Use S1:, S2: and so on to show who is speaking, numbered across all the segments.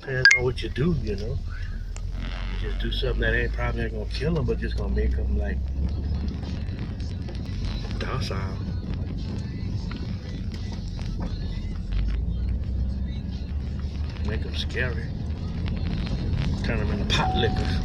S1: Depends on what you do, you know. You just do something that ain't probably ain't gonna kill them, but just gonna make them like docile, make them scary, turn them into pot lickers.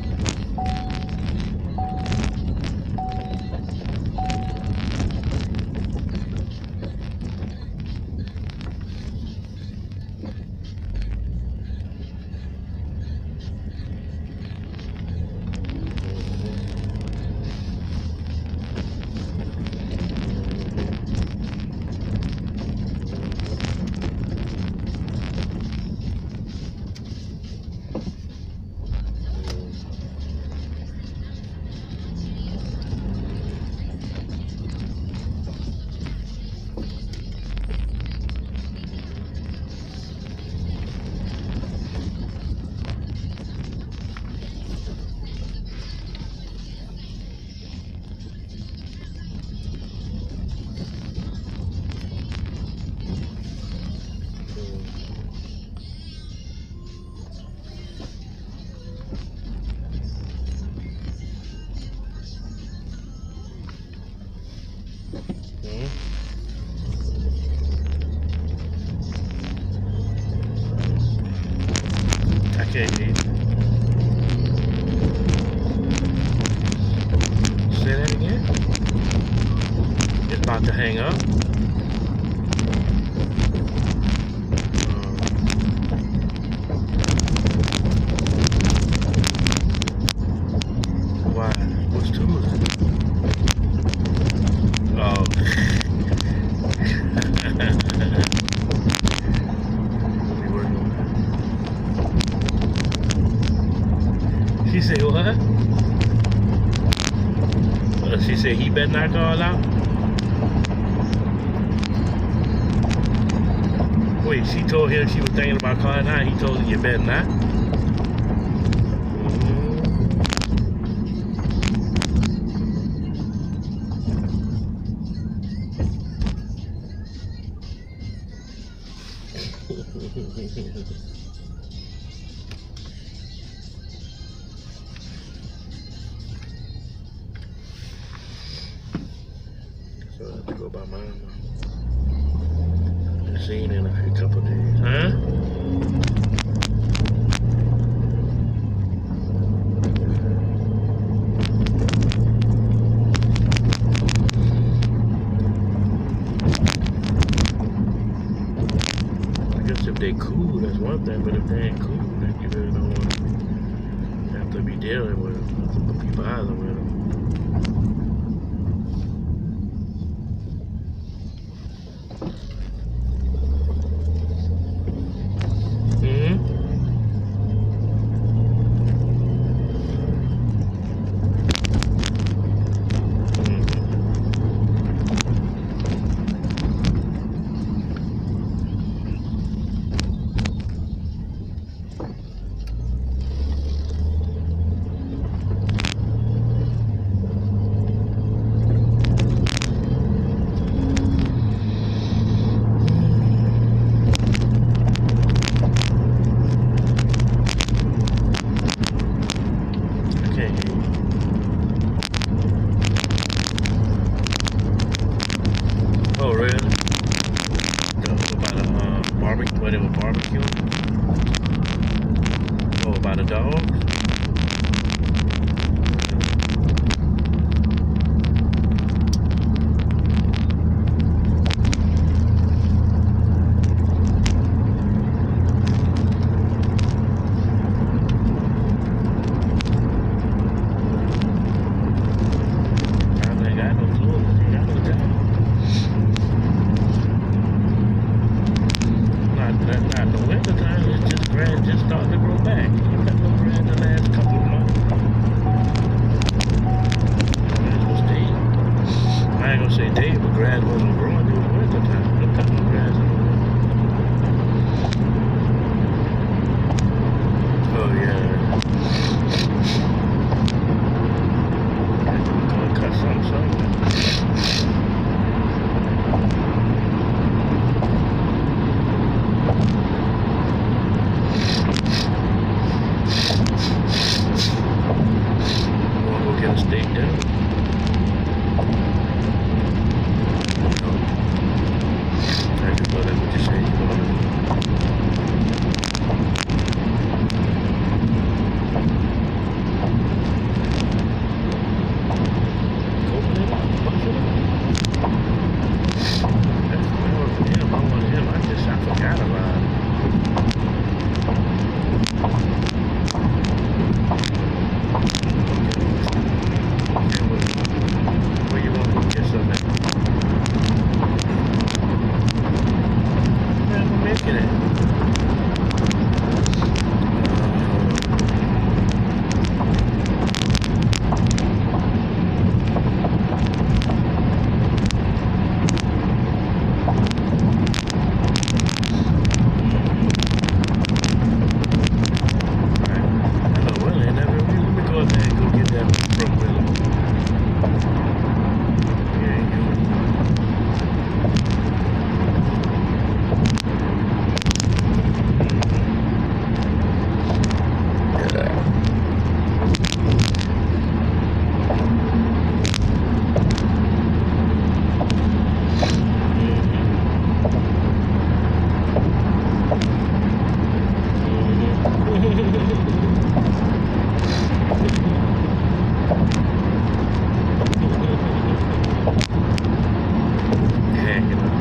S1: I can't hear you. Say that again. It's about to hang up. Why? What's to it? Oh. She said what? She said he better not call out. Wait, she told him she was thinking about calling out. He told her you better not. So I have to go by mine. I've seen in a couple of days. Huh? I guess if they cool, that's one thing, but if they ain't cool, then you really don't want to have to be dealing with them, be bothering with them. Oh, really? About a barbecue? What, they were barbecuing? Oh, about a dog? Not in the winter time, it's just grass just starting to grow back. You got no grass the last Hanging up.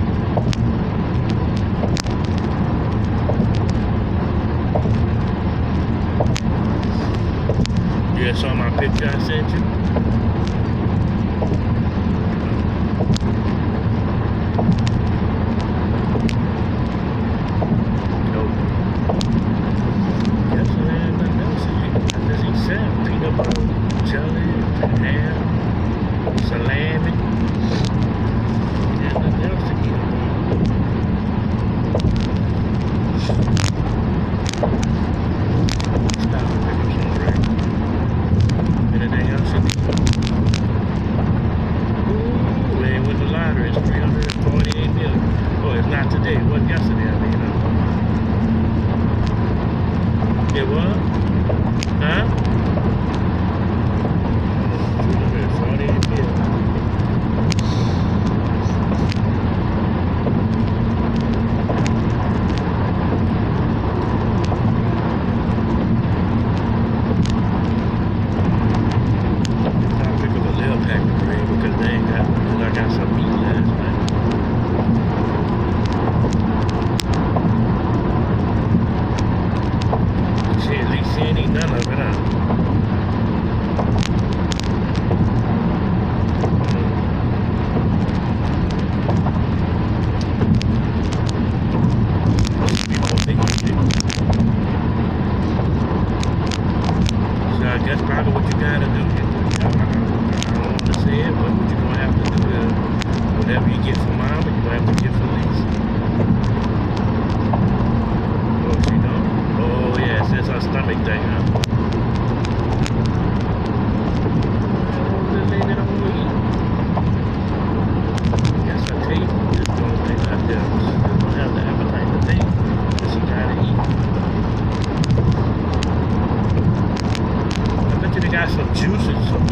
S1: You saw my picture I sent you? Nope. Yesterday, I had nothing else to eat. I just eat salad, peanut butter, jelly, ham, salami. I had nothing else to eat. Stop and pick up some drink. Anything else you need? Ooh, they win the lottery. It's 348 million. Oh, it's not today. It wasn't yesterday, I mean. It was? Huh? 348 million. I'll pick up a little pack of bread because they ain't got, because I got some meat last night. Shit, at least she ain't eat none of it, huh? Must be more than you did. So I guess probably what you gotta do, I don't want to say it, but what you're gonna have to do is whatever you get from mama, you're gonna have to get from Lisa. Oh, she don't? Oh, yes, it's her stomach thing, huh? Oh, the lady don't eat. Guess her taste is gonna make that difference. She's gonna have the appetite to think that she gotta eat. I bet you they got some juices, some